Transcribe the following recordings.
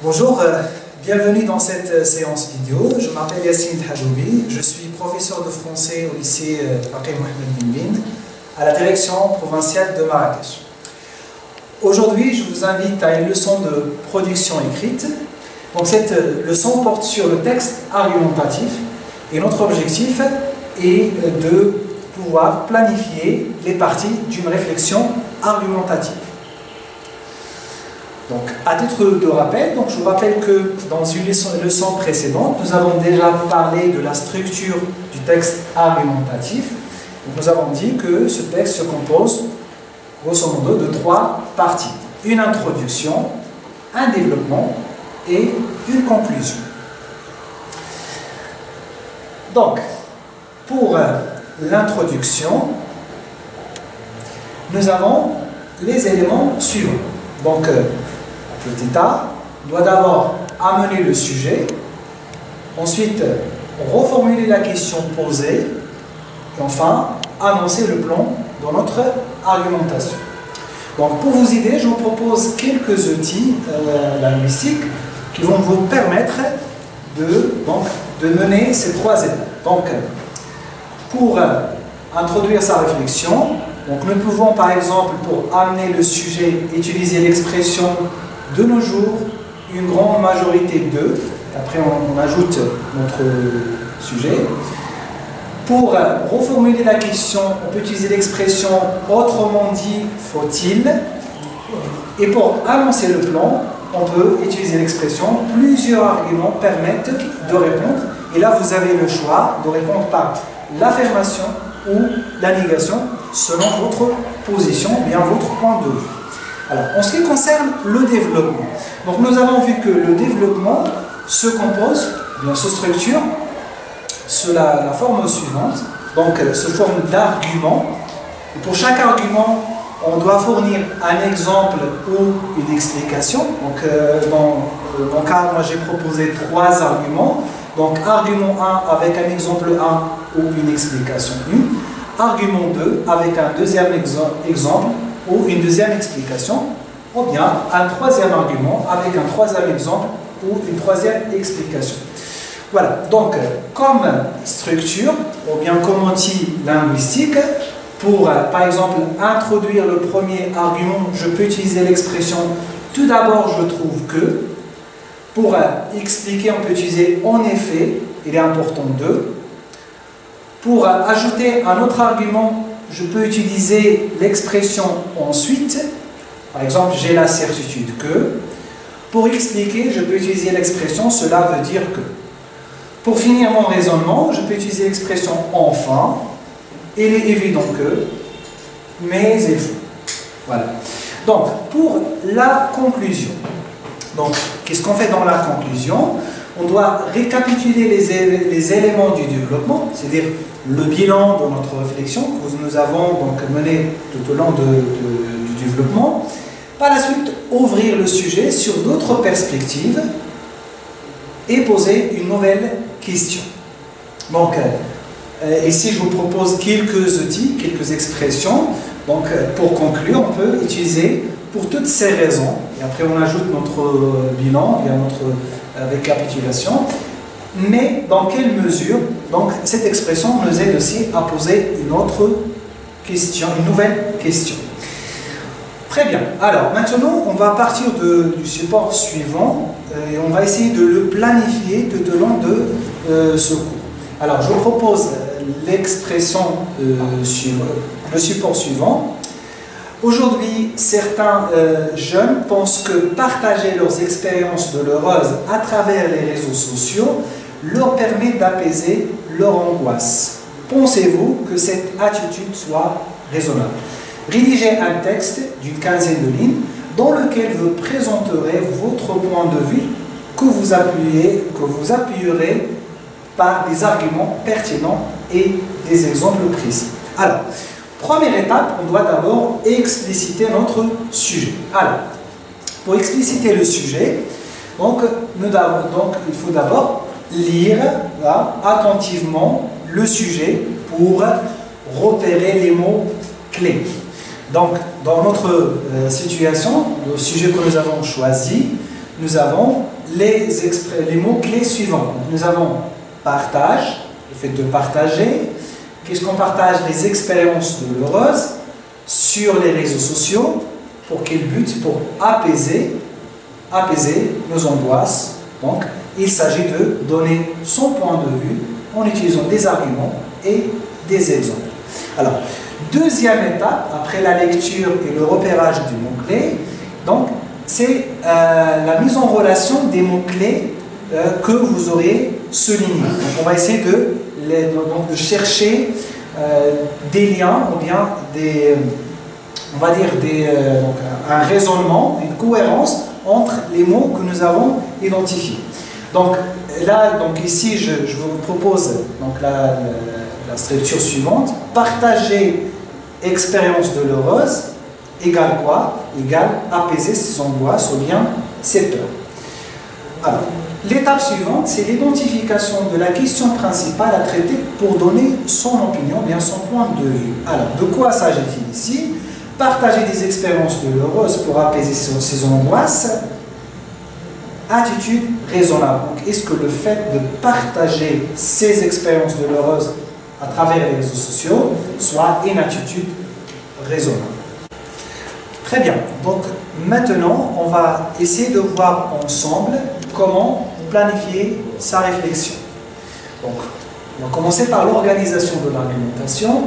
Bonjour, bienvenue dans cette séance vidéo. Je m'appelle Yassine Hadoubi, je suis professeur de français au lycée Faqih Mohamed bin Bint à la direction provinciale de Marrakech. Aujourd'hui, je vous invite à une leçon de production écrite. Donc cette leçon porte sur le texte argumentatif et notre objectif est de pouvoir planifier les parties d'une réflexion argumentative. Donc, à titre de rappel, je vous rappelle que dans une leçon précédente, nous avons déjà parlé de la structure du texte argumentatif. Donc, nous avons dit que ce texte se compose, grosso modo, de 3 parties. Une introduction, un développement et une conclusion. Donc, pour l'introduction, nous avons les éléments suivants. Donc, petit A doit d'abord amener le sujet, ensuite reformuler la question posée, et enfin annoncer le plan dans notre argumentation. Donc pour vous aider, je vous propose quelques outils linguistiques qui vont vous permettre de mener ces 3 étapes. Donc pour introduire sa réflexion, nous pouvons par exemple pour amener le sujet utiliser l'expression de nos jours, une grande majorité de, après on ajoute notre sujet. Pour reformuler la question, on peut utiliser l'expression autrement dit, faut-il. Et pour annoncer le plan, on peut utiliser l'expression plusieurs arguments permettent de répondre. Et là, vous avez le choix de répondre par l'affirmation ou la négation selon votre position, bien votre point de vue. Alors, en ce qui concerne le développement, donc nous avons vu que le développement se compose, se structure sous la forme suivante, donc sous forme d'arguments. Pour chaque argument, on doit fournir un exemple ou une explication. Donc, dans mon cas, moi j'ai proposé 3 arguments. Donc, argument 1 avec un exemple 1 ou une explication 1. Argument 2 avec un deuxième exemple ou une deuxième explication, ou bien un 3e argument avec un 3e exemple ou une 3e explication. Voilà, donc comme structure, ou bien comme outil linguistique, pour par exemple introduire le premier argument, je peux utiliser l'expression « tout d'abord je trouve que ». Pour expliquer, on peut utiliser « en effet », il est important de. Pour ajouter un autre argument, je peux utiliser l'expression « ensuite ». Par exemple, j'ai la certitude que. Pour expliquer, je peux utiliser l'expression « cela veut dire que ». Pour finir mon raisonnement, je peux utiliser l'expression « enfin ». Il est évident que, mais il faut. Voilà. Donc, pour la conclusion. Donc, qu'est-ce qu'on fait dans la conclusion? On doit récapituler les éléments du développement, c'est-à-dire le bilan de notre réflexion que nous avons mené tout au long du développement. Par la suite, ouvrir le sujet sur d'autres perspectives et poser une nouvelle question. Donc, ici, je vous propose quelques outils, quelques expressions. Donc, pour conclure, on peut utiliser pour toutes ces raisons, et après on ajoute notre bilan, et notre récapitulation, mais dans quelle mesure, donc cette expression nous aide aussi à poser une autre question, une nouvelle question. Très bien, alors maintenant on va partir du support suivant, et on va essayer de le planifier tout au long de ce cours. Alors je vous propose l'expression sur le support suivant. Aujourd'hui, certains jeunes pensent que partager leurs expériences douloureuses à travers les réseaux sociaux leur permet d'apaiser leur angoisse. Pensez-vous que cette attitude soit raisonnable? Rédigez un texte d'une 15aine de lignes dans lequel vous présenterez votre point de vue que vous appuierez par des arguments pertinents et des exemples précis. Alors, première étape, on doit d'abord expliciter notre sujet. Alors, pour expliciter le sujet, il faut d'abord lire attentivement le sujet pour repérer les mots clés. Donc, dans notre situation, le sujet que nous avons choisi, nous avons les mots-clés suivants. Donc, nous avons partage, le fait de partager. Qu'est-ce qu'on partage? Les expériences douloureuses sur les réseaux sociaux. Pour quel but? Pour apaiser nos angoisses. Donc, il s'agit de donner son point de vue en utilisant des arguments et des exemples. Alors, deuxième étape, après la lecture et le repérage du mot-clé, donc, c'est la mise en relation des mots-clés que vous aurez soulignés. Donc, on va essayer de chercher des liens ou bien on va dire un raisonnement, une cohérence entre les mots que nous avons identifiés. Donc là, ici, je vous propose donc, la structure suivante. Partager expérience douloureuse égale quoi? Égale apaiser ses angoisses ou bien ses peurs. Alors, l'étape suivante, c'est l'identification de la question principale à traiter pour donner son opinion, bien son point de vue. Alors, de quoi s'agit-il ici? Partager des expériences douloureuses pour apaiser ses angoisses. Attitude raisonnable. Donc, est-ce que le fait de partager ces expériences douloureuses à travers les réseaux sociaux soit une attitude raisonnable? Très bien. Donc, maintenant, on va essayer de voir ensemble comment planifier sa réflexion. Donc, on va commencer par l'organisation de l'argumentation.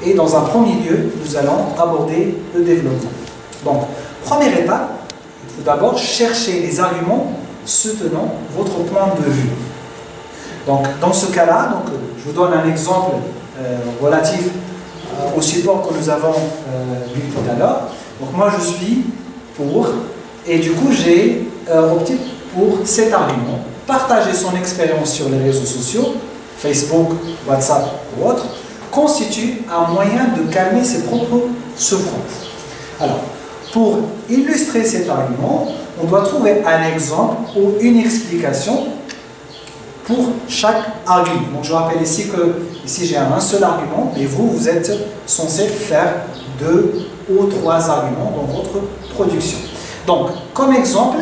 Et dans un premier lieu, nous allons aborder le développement. Donc, première étape, il faut d'abord chercher les arguments soutenant votre point de vue. Donc, dans ce cas-là, je vous donne un exemple relatif au support que nous avons vu tout à l'heure. Donc, moi, je suis pour, et du coup, j'ai opté pour cet argument. Partager son expérience sur les réseaux sociaux, Facebook, WhatsApp ou autres, constitue un moyen de calmer ses propres souffrances. Alors, pour illustrer cet argument, on doit trouver un exemple ou une explication pour chaque argument. Donc, je rappelle ici que ici j'ai un seul argument, mais vous êtes censé faire 2 ou 3 arguments dans votre production. Donc, comme exemple,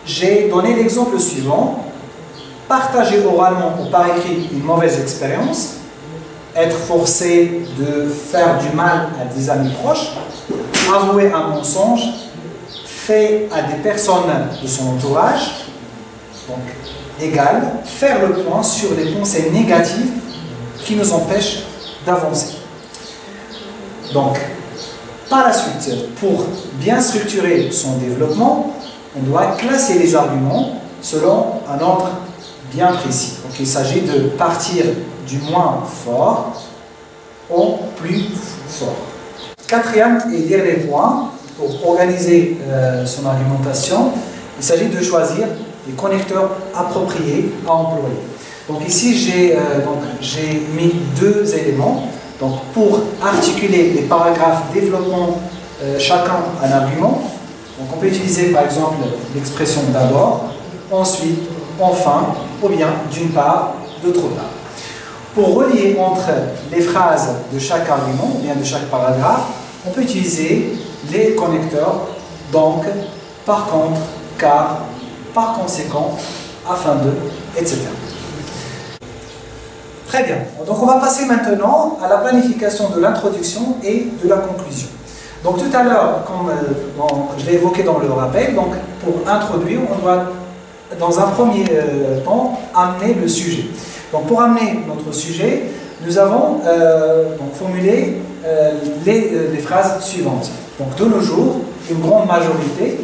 j'ai donné l'exemple suivant. Partager oralement ou par écrit une mauvaise expérience, être forcé de faire du mal à des amis proches, avouer un mensonge fait à des personnes de son entourage, donc égal, faire le point sur les pensées négatives qui nous empêchent d'avancer. Donc, par la suite, pour bien structurer son développement, on doit classer les arguments selon un ordre bien précis. Donc, il s'agit de partir du moins fort au plus fort. Quatrième et dernier point, pour organiser son argumentation, il s'agit de choisir les connecteurs appropriés à employer. Donc ici, j'ai mis 2 éléments. Donc pour articuler les paragraphes développant chacun un argument, donc on peut utiliser par exemple l'expression d'abord, ensuite, enfin, ou bien d'une part, d'autre part. Pour relier entre les phrases de chaque argument, ou bien de chaque paragraphe, on peut utiliser les connecteurs donc, par contre, car, par conséquent, afin de, etc. Très bien. Donc on va passer maintenant à la planification de l'introduction et de la conclusion. Donc tout à l'heure, comme je l'ai évoqué dans le rappel, donc pour introduire, on doit dans un premier temps amener le sujet. Donc pour amener notre sujet, nous avons formulé les phrases suivantes. Donc de nos jours, une grande majorité,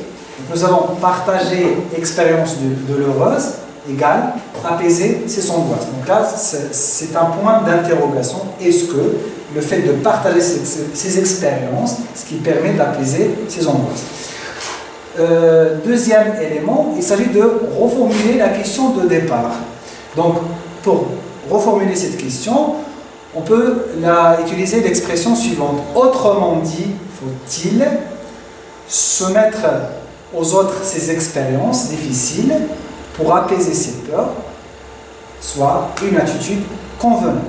nous avons partagé expérience douloureuse égale apaiser ses angoisses. Donc là, c'est un point d'interrogation. Est-ce que le fait de partager ces expériences, ce qui permet d'apaiser ses angoisses? Deuxième élément, il s'agit de reformuler la question de départ. Donc, pour reformuler cette question, on peut utiliser l'expression suivante. Autrement dit, faut-il se mettre aux autres ces expériences difficiles pour apaiser ses peurs, soit une attitude convenable.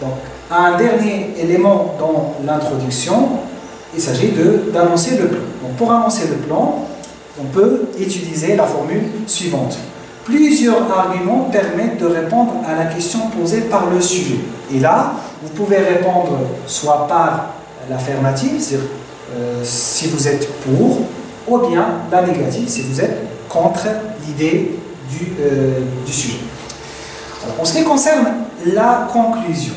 Donc, un dernier élément dans l'introduction, il s'agit d'annoncer le plan. Donc, pour annoncer le plan, on peut utiliser la formule suivante. Plusieurs arguments permettent de répondre à la question posée par le sujet. Et là, vous pouvez répondre soit par l'affirmative, c'est-à-dire si vous êtes pour, ou bien la négative, si vous êtes contre l'idée du sujet. Alors, en ce qui concerne la conclusion,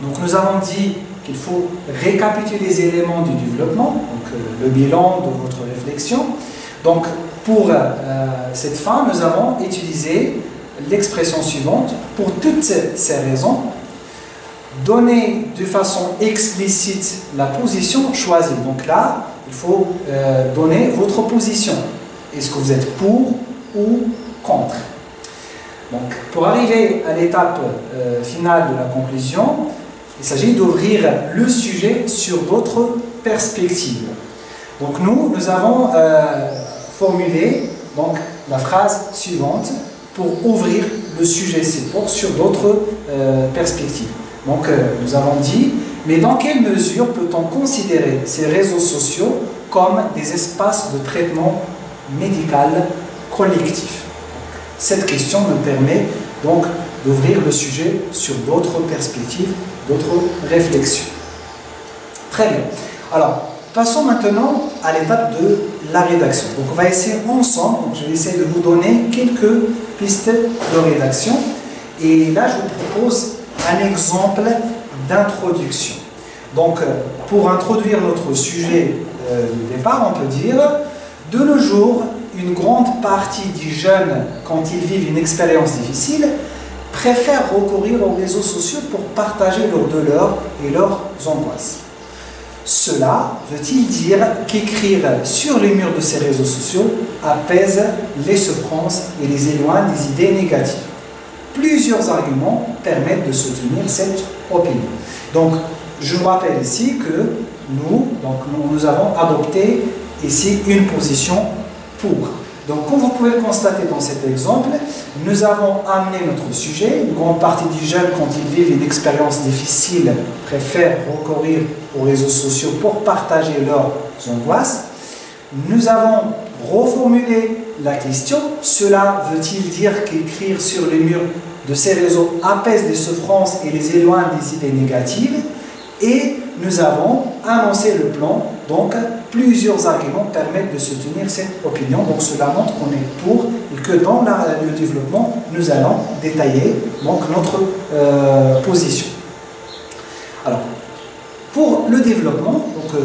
donc nous avons dit qu'il faut récapituler les éléments du développement, donc le bilan de votre réflexion. Donc, pour cette fin, nous avons utilisé l'expression suivante. Pour toutes ces raisons, donner de façon explicite la position choisie. Donc là, il faut donner votre position. Est-ce que vous êtes pour ou contre? Donc, pour arriver à l'étape finale de la conclusion, il s'agit d'ouvrir le sujet sur d'autres perspectives. Donc nous avons formulé donc, la phrase suivante pour ouvrir le sujet sur d'autres perspectives. Donc nous avons dit, mais dans quelle mesure peut-on considérer ces réseaux sociaux comme des espaces de traitement médical collectif? Cette question nous permet donc d'ouvrir le sujet sur d'autres perspectives, d'autres réflexions. Très bien. Alors, passons maintenant à l'étape de la rédaction. Donc, on va essayer ensemble, donc je vais essayer de vous donner quelques pistes de rédaction. Et là, je vous propose un exemple d'introduction. Donc, pour introduire notre sujet de départ, on peut dire, de nos jours, une grande partie des jeunes, quand ils vivent une expérience difficile, préfèrent recourir aux réseaux sociaux pour partager leurs douleurs et leurs angoisses. Cela veut-il dire qu'écrire sur les murs de ces réseaux sociaux apaise les souffrances et les éloigne des idées négatives? Plusieurs arguments permettent de soutenir cette opinion. Donc, je vous rappelle ici que nous avons adopté ici une position pour. Donc, comme vous pouvez le constater dans cet exemple, nous avons amené notre sujet. Une grande partie des jeunes, quand ils vivent une expérience difficile, préfèrent recourir aux réseaux sociaux pour partager leurs angoisses. Nous avons reformulé la question. Cela veut-il dire qu'écrire sur les murs de ces réseaux apaise les souffrances et les éloigne des idées négatives? Et nous avons annoncé le plan. Donc, plusieurs arguments permettent de soutenir cette opinion. Donc, cela montre qu'on est pour et que dans le développement, nous allons détailler donc, notre position. Alors, pour le développement, donc,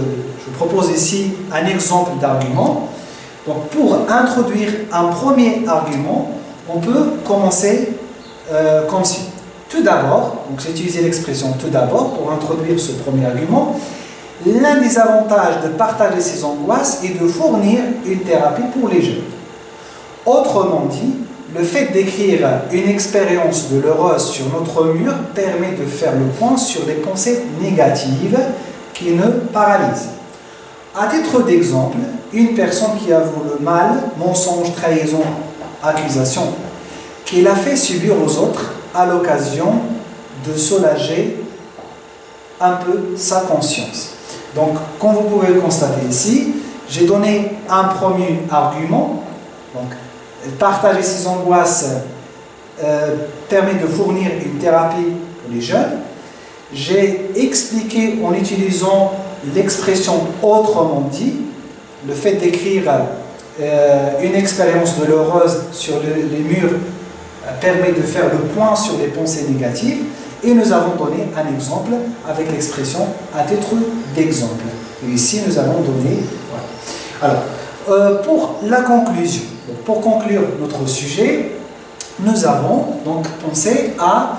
je propose ici un exemple d'argument. Donc, pour introduire un premier argument, on peut commencer comme suit. Tout d'abord, donc j'ai utilisé l'expression tout d'abord pour introduire ce premier argument. L'un des avantages de partager ses angoisses est de fournir une thérapie pour les jeunes. Autrement dit, le fait d'écrire une expérience douloureuse sur notre mur permet de faire le point sur les pensées négatives qui nous paralysent. À titre d'exemple, une personne qui avoue le mal, mensonge, trahison, accusation, qu'il a fait subir aux autres à l'occasion de soulager un peu sa conscience. Donc, comme vous pouvez le constater ici, j'ai donné un premier argument. Donc, partager ses angoisses permet de fournir une thérapie pour les jeunes. J'ai expliqué en utilisant l'expression autrement dit, le fait d'écrire une expérience douloureuse sur les murs permet de faire le point sur les pensées négatives. Et nous avons donné un exemple avec l'expression à titre d'exemple. Et ici, nous avons donné... Voilà. Alors, pour la conclusion, pour conclure notre sujet, nous avons donc pensé à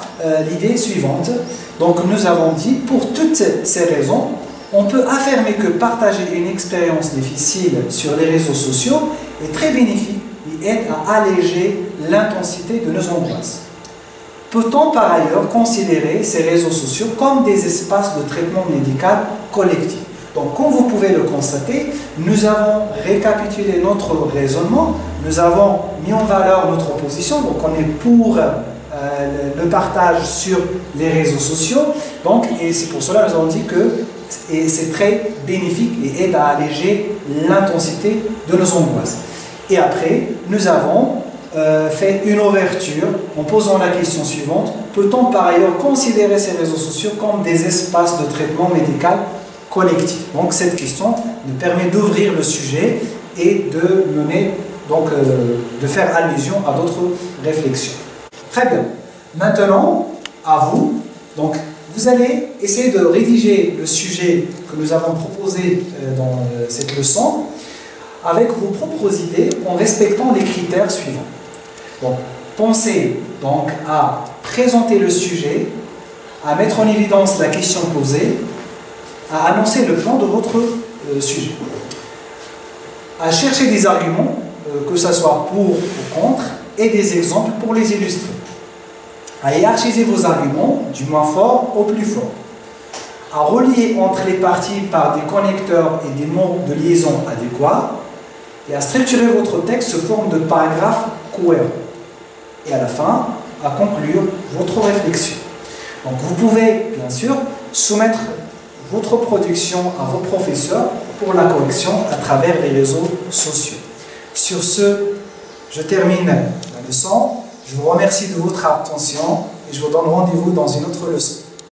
l'idée suivante. Donc, nous avons dit, pour toutes ces raisons, on peut affirmer que partager une expérience difficile sur les réseaux sociaux est très bénéfique et aide à alléger l'intensité de nos angoisses. Peut-on par ailleurs considérer ces réseaux sociaux comme des espaces de traitement médical collectif? Donc, comme vous pouvez le constater, nous avons récapitulé notre raisonnement, nous avons mis en valeur notre position, donc on est pour le partage sur les réseaux sociaux, donc, et c'est pour cela que nous avons dit que et c'est très bénéfique et aide à alléger l'intensité de nos angoisses. Et après, nous avons fait une ouverture en posant la question suivante: peut-on par ailleurs considérer ces réseaux sociaux comme des espaces de traitement médical collectif? Donc cette question nous permet d'ouvrir le sujet et de mener, donc de faire allusion à d'autres réflexions. Très bien. Maintenant, à vous. Donc vous allez essayer de rédiger le sujet que nous avons proposé dans cette leçon avec vos propres idées en respectant les critères suivants. Donc, pensez donc à présenter le sujet, à mettre en évidence la question posée, à annoncer le plan de votre sujet, à chercher des arguments, que ce soit pour ou contre, et des exemples pour les illustrer, à hiérarchiser vos arguments du moins fort au plus fort, à relier entre les parties par des connecteurs et des mots de liaison adéquats, et à structurer votre texte sous forme de paragraphes cohérents. Et à la fin, à conclure votre réflexion. Donc vous pouvez, bien sûr, soumettre votre production à vos professeurs pour la correction à travers les réseaux sociaux. Sur ce, je termine la leçon. Je vous remercie de votre attention et je vous donne rendez-vous dans une autre leçon.